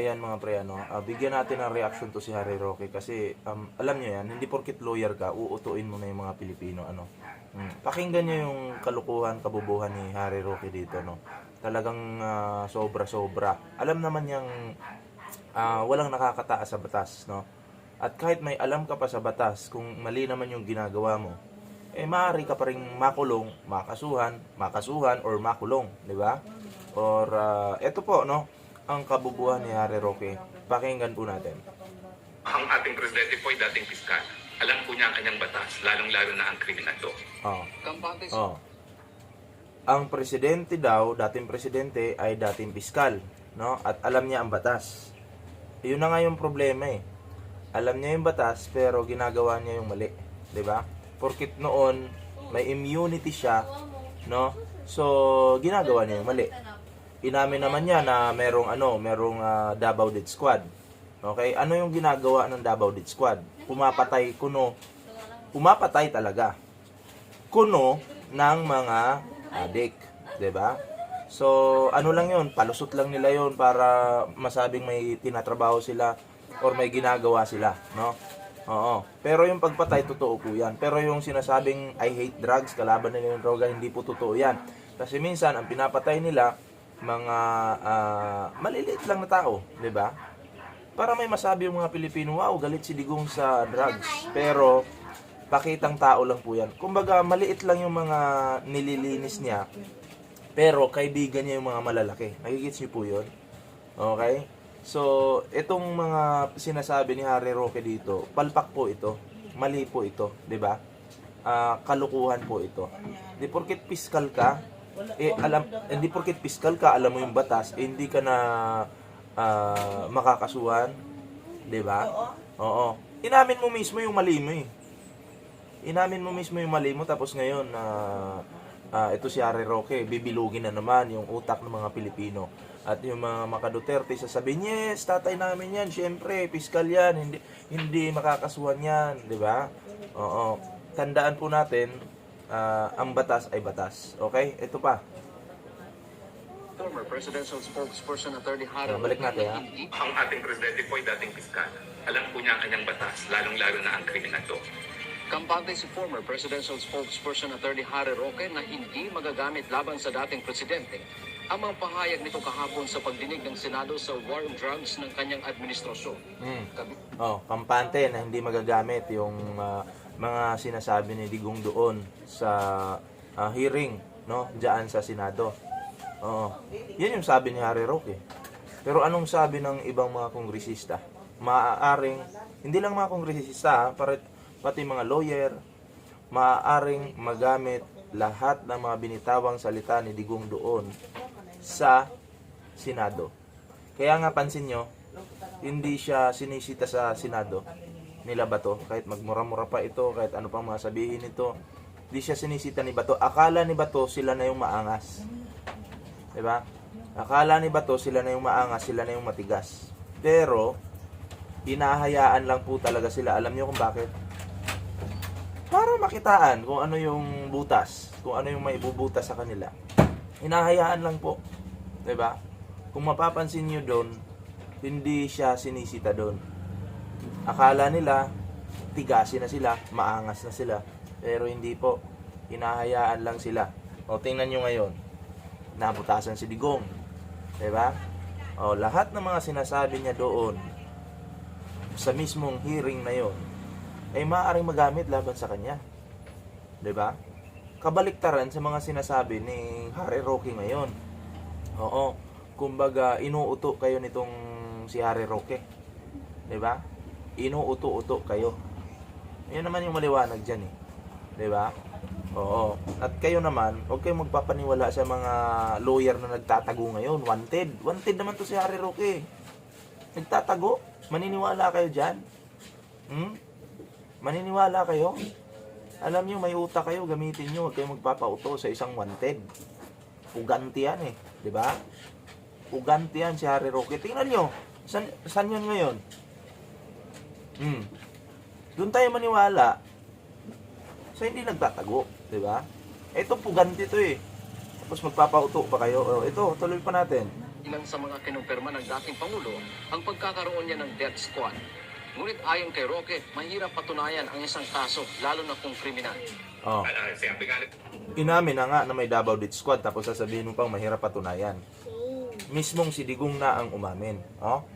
yan mga pre, bigyan natin ng reaction to si Harry Roque kasi alam niyo yan, hindi porkit lawyer ka, uutuin mo na yung mga Pilipino. Pakinggan niyo yung kalukuhan, kabubuhan ni Harry Roque dito. Talagang sobra-sobra. Alam naman niyang walang nakakataas sa batas. At kahit may alam ka pa sa batas, kung mali naman yung ginagawa mo, maaari ka pa rin makulong, makasuhan, or makulong, di ba? Or, eto po, ang kabubuhan ni Harry Roque. Pakinggan po natin. Ang ating presidente po ay dating piskal. Alam po niya ang kanyang batas, lalong-lalo na ang kriminal law. Ang presidente daw, dating presidente, ay dating piskal, At alam niya ang batas. Yun na nga yung problema Alam niya yung batas, pero ginagawa niya yung mali, 'di ba? Porkit noon may immunity siya, So, ginagawa niya yung mali. Inamin naman niya na merong Davao Death Squad. Okay? Ano yung ginagawa ng Davao Death Squad? Pumapatay talaga. Kuno ng mga adik, 'di ba? So, ano lang 'yon, palusot lang nila 'yon para masabing may tinatrabaho sila or may ginagawa sila, Oo. Pero yung pagpatay, totoo po yan. Pero yung sinasabing I hate drugs, kalaban nila yung droga, hindi po totoo yan. Kasi minsan, ang pinapatay nila, mga maliliit lang na tao, di ba? Para may masabi yung mga Pilipino, wow, galit si Digong sa drugs. Pero, pakitang tao lang po yan. Kumbaga, maliit lang yung mga nililinis niya, pero kaibigan niya yung mga malalaki. Nakikits niyo po yun? Okay? So, itong mga sinasabi ni Harry Roque dito, palpak po ito, mali po ito, 'di ba? Kalukuhan po ito. Hindi porket piskal ka, alam mo yung batas, hindi ka na makakasuhan, 'di ba? Oo. Inamin mo mismo yung mali mo Inamin mo mismo yung mali mo, tapos ngayon ito si Harry Roque, bibilugin na naman yung utak ng mga Pilipino. At yung mga Duterte sasabihin, yes, tatay namin yan, syempre, piskal yan, hindi makakasuhan yan, di ba? Oo. Tandaan po natin, ang batas ay batas. Okay? Ito pa. Former presidential spokesperson Attorney Harry Balik natin, Ang ating presidente po ay dating piskal. Alam po niya ang kanyang batas, lalong-lalo na ang kriminal law. Kampante si former presidential spokesperson Attorney Harry Roque na hindi magagamit laban sa dating presidente ang mga pahayag nito kahapon sa pagdinig ng Senado sa war on drugs ng kanyang administrasyon. Kampante na hindi magagamit yung mga sinasabi ni Digong doon sa hearing, diyan sa Senado. Yan yung sabi ni Harry Roque. Pero anong sabi ng ibang mga kongresista? Maaaring, hindi lang mga kongresista, pati mga lawyer, maaaring magamit lahat ng mga binitawang salita ni Digong doon sa Senado. Kaya nga pansin nyo, hindi siya sinisita sa Senado nila Bato, kahit magmura-mura pa ito, kahit ano pang mga sabihin ito, hindi siya sinisita ni Bato. Akala ni Bato sila na yung maangas. Diba? Akala ni Bato sila na yung maangas, sila na yung matigas. Pero, hinahayaan lang po talaga sila. Alam nyo kung bakit? Para makitaan kung ano yung butas, kung ano yung may ibubutas sa kanila. Hinahayaan lang po. 'Di ba? Kung mapapansin niyo doon, hindi siya sinisita doon. Akala nila tigasin na sila, maangas na sila, pero hindi po. Hinahayaan lang sila. O tingnan niyo ngayon. Nabutasan si Digong. 'Di ba? O lahat ng mga sinasabi niya doon sa mismong hearing na 'yon ay maaaring magamit laban sa kanya. 'Di ba? Kabaliktaran sa mga sinasabi ni Harry Roque ngayon. Oo, kumbaga inuuto kayo nitong si Harry Roque. 'Di ba? Inuuto-uto kayo. 'Yan naman yung maliwanag diyan 'Di ba? Oo. At kayo naman, huwag kayong magpapaniwala sa mga lawyer na nagtatago ngayon. Wanted. Wanted naman to si Harry Roque. Nagtatago. Maniniwala kayo diyan? Maniniwala kayo? Alam niyo may utak kayo, gamitin niyo, huwag kayong magpapauto sa isang wanted. Uganti yan di ba? Uganti yan si Harry Roque. Tingnan niyo, saan yun ngayon? Doon tayo maniwala sa hindi nagtatago, di ba? Ito puganti to Tapos magpapauto pa kayo. Ito, tuloy pa natin. ilan sa mga kinumpirma ng dating Pangulo ang pagkakaroon niya ng death squad. Ngunit ayon kay Roque, mahirap patunayan ang isang kaso, lalo na kung kriminal. Oh. Sabi nga, Inamin na nga na may Davao Death Squad tapos sasabihin mo pang mahirap patunayan. Mismong si Digong na ang umamin. Oh?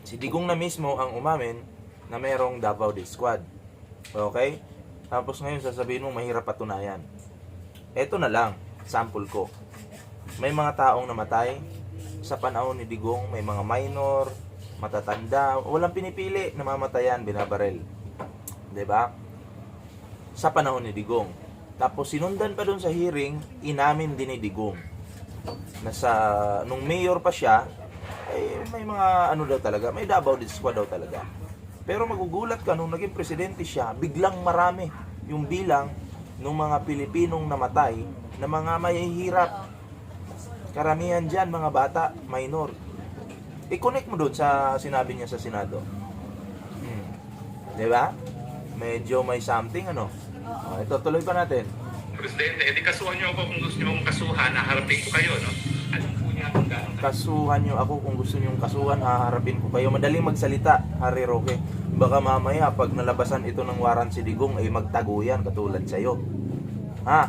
Si Digong na mismo ang umamin na merong Davao Death Squad. Okay? Tapos ngayon sasabihin mo mahirap patunayan. Eto na lang, sample ko. May mga taong namatay sa panahon ni Digong, may mga minor, matatanda, walang pinipili, namamatayan, binabarel. 'Di ba? Sa panahon ni Digong. Tapos sinundan pa doon sa hearing, inamin din ni Digong. Nung mayor pa siya, ay may mga ano daw talaga, may Davao Death Squad daw talaga. Pero magugulat ka, nung naging presidente siya, biglang marami yung bilang ng mga Pilipinong namatay na mga mahihirap. Karamihan dyan, mga bata, minor. I-connect mo doon sa sinabi niya sa Senado. Di ba? Medyo may something, ano? Ito, tuloy pa natin. Presidente, edi kasuhan niyo ako kung gusto niyo akong kasuhan, haharapin ko kayo, no? Alam po niya kung gano'n. Kasuhan niyo ako kung gusto niyong kasuhan, haharapin ko kayo. Madaling magsalita, Harry Roque. Baka mamaya, pag nalabasan ito ng warrant si Digong, ay magtaguyan katulad sa'yo. Ha?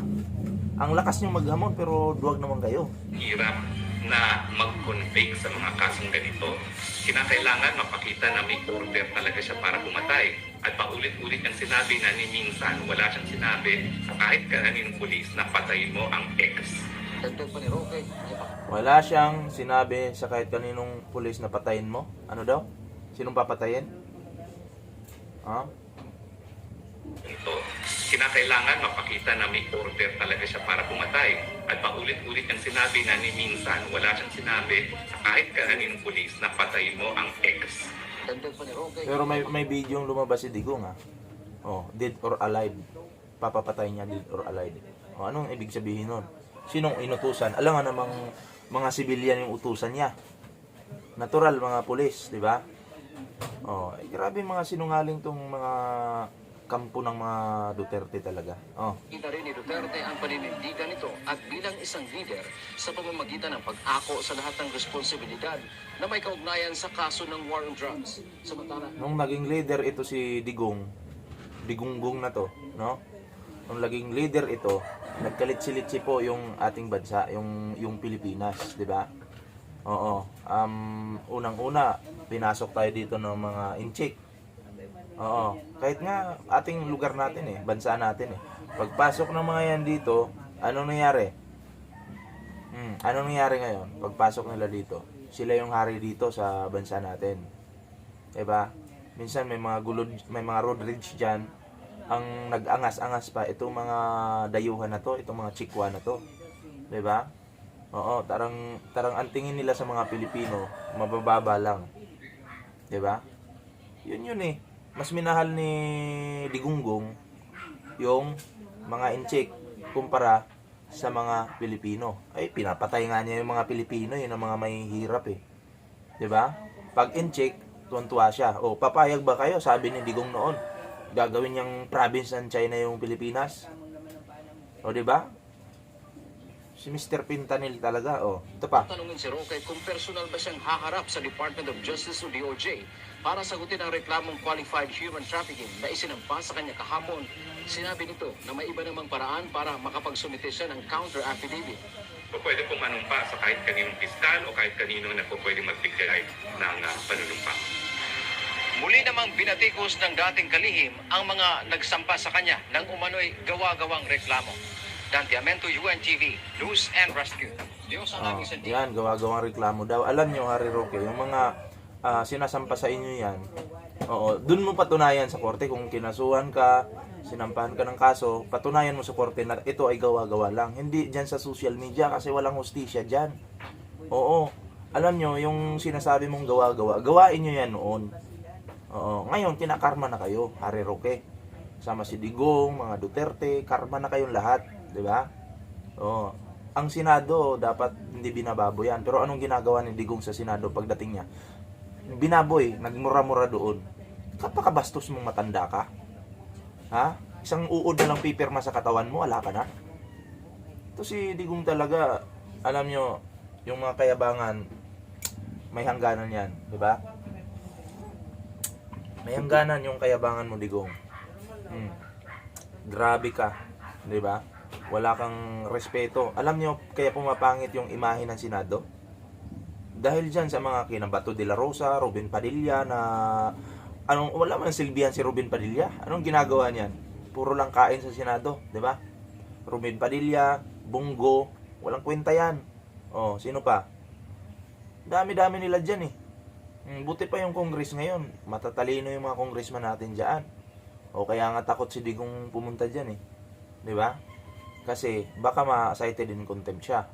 Ang lakas niyong maghamon, pero duwag naman kayo. Hirap na mag-convict sa mga kasong ganito. Kinakailangan mapakita na may order talaga siya para pumatay. At paulit-ulit ang sinabi na ni minsan, wala siyang sinabi sa kahit kaninong pulis na patayin mo ang ex. Dagdag pa ni Roque, Wala siyang sinabi sa kahit kaninong pulis na patayin mo. Ano daw? Sinong papatayin? Ha? Ito, kinakailangan mapakita na may order talaga siya para pumatay. At paulit-ulit ang sinabi na ni minsan, wala siyang sinabi sa kahit kaninong pulis na patayin mo ang ex. dagdag pa ni Roque, Pero may video yung lumabas si Digong, ha? Oh, dead or alive. Papapatay niya, dead or alive. Oh, anong ibig sabihin nun? Sinong inutusan? Alam nga namang mga sibilyan yung utusan niya. Natural, mga pulis, di ba? Oh, grabe mga sinungaling tong mga kampo ng mga Duterte talaga. Oh. kita rin ni Duterte ang paninindigan nito at bilang isang leader sa pamamagitan ng pag-ako sa lahat ng responsibilidad na may kaugnayan sa kaso ng war on drugs. Samantala, Nung naging leader ito si Digunggong na to, no? Nung naging leader ito, nagkalit-silitsi po yung ating bansa, yung Pilipinas, di ba? Oo. Unang-una, pinasok tayo dito ng mga inchik. Oo. Kahit nga ating lugar natin bansa natin Pagpasok ng mga yan dito, anong nangyari? Anong nangyari ngayon? Pagpasok nila dito, sila yung hari dito sa bansa natin. 'Di ba? Minsan may mga road rage diyan ang nag-angas-angas pa itong mga dayuhan na to, itong mga chikwa na to. 'Di ba? Oo, tarang ang tingin nila sa mga Pilipino, mabababa lang. 'Di ba? Yun Mas minahal ni Digunggong yung mga inchik kumpara sa mga Pilipino. Ay, pinapatay nga niya yung mga Pilipino, yun ang mga mahihirap 'Di ba? Pag inchik, tuwan-tuwa siya. O, papayag ba kayo? Sabi ni Digong noon, gagawin niyang province ng China yung Pilipinas. O, 'di ba? Si Mr. Pintanil talaga. O, ito pa. tanungin si Roque kung personal ba siyang haharap sa Department of Justice o DOJ para sagutin ang reklamong qualified human trafficking na isinampa sa kanya kahapon. Sinabi nito na may iba namang paraan para makapagsumite siya ng counter-affidavit. O pwede pong manumpa sa kahit kaninong piskal o kahit kanino na po pwede magbigay ng panunumpa. Muli namang binatikos ng dating kalihim ang mga nagsampa sa kanya ng umano'y gawa-gawang reklamo. Dante Amento, UNTV, News and Rescue. Diyos ang aming sentido. Yan, gawa-gawang reklamo daw. Alam nyo, Harry Roque, yung mga sinasampa sa inyo yan, oo, dun mo patunayan sa korte kung kinasuhan ka, sinampahan ka ng kaso, patunayan mo sa korte na ito ay gawa-gawa lang. Hindi dyan sa social media kasi walang hustisya dyan. Oo, alam nyo, yung sinasabi mong gawa-gawa, gawain nyo yan noon. Oo, ngayon, kinakarma na kayo, Harry Roque. Sama si Digong, mga Duterte, karma na kayong lahat. 'Di ba? Oo. Ang Senado dapat hindi binababoy yan. Pero anong ginagawa ni Digong sa Senado pagdating niya? Binaboy, nagmura-mura doon. Kapakabastos mong matanda ka. Ha? Isang uod na lang pipirma sa katawan mo, wala ka na. Ito si Digong talaga, alam nyo, yung mga kayabangan, may hangganan yan, di ba? May hangganan yung kayabangan mo, Digong. Grabe ka, di ba? Wala kang respeto. Alam nyo, kaya pumapangit yung imahe ng Senado? Dahil dyan sa mga kinabato de la Rosa, Robin Padilla na wala man silbihan si Robin Padilla. Anong ginagawa niyan? Puro lang kain sa Senado, di ba? Robin Padilla, Bungo, walang kwenta yan. Oh, sino pa? Dami-dami nila dyan eh. Buti pa yung Congress ngayon. Matatalino yung mga congressman natin dyan. O kaya nga takot si Digong pumunta dyan eh. Di ba? Kasi baka ma-cited in contempt siya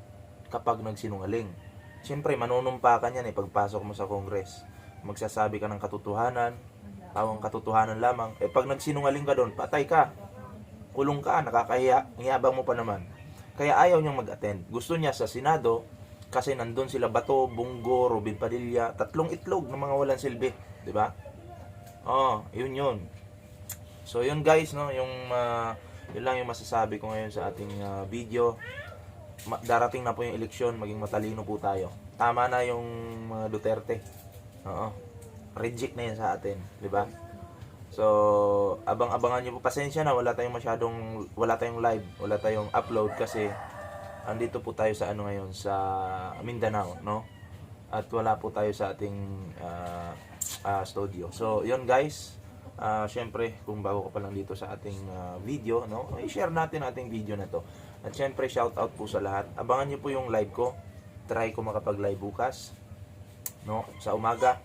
kapag nagsinungaling. Siyempre, manunumpa ka niyan eh pagpasok mo sa Congress. Magsasabi ka ng katotohanan, tawang katotohanan lamang. Eh pag nagsinungaling ka doon, patay ka. Kulong ka, nakakahiya. Ngiyabang mo pa naman. Kaya ayaw niyang mag-attend. Gusto niya sa Senado kasi nandun sila Bato, Bungo, Robin Padilla, 3 itlog ng mga walang silbi. Di ba? Oh, yun. So yun guys, no, yun lang yung masasabi ko ngayon sa ating video. Darating na po yung eleksyon, maging matalino po tayo. Tama na yung mga Duterte. Oo. Reject na yan sa atin, di ba? So, abang-abangan niyo po. Pasensya na, wala tayong live, wala tayong upload kasi andito po tayo sa ngayon sa Mindanao, no? At wala po tayo sa ating studio. So, yun guys. Syempre, kung bago ka pa lang dito sa ating video, no, i-share natin ating video na to. At syempre, shout out po sa lahat. Abangan niyo po yung live ko. Try ko makapag-live bukas, no, sa umaga.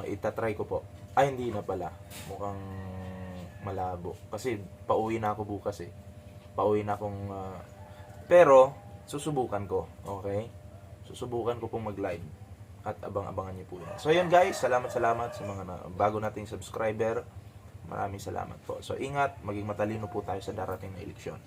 Itatry ko po. Ay, hindi na pala. Mukhang malabo. Kasi pauwi na ako bukas eh. Pauwi na akong pero susubukan ko, okay? Susubukan ko pong mag-live. At abang-abangan niyo po yan. So yun guys, salamat sa mga bago nating subscriber. Maraming salamat po. So ingat, maging matalino po tayo sa darating na eleksyon.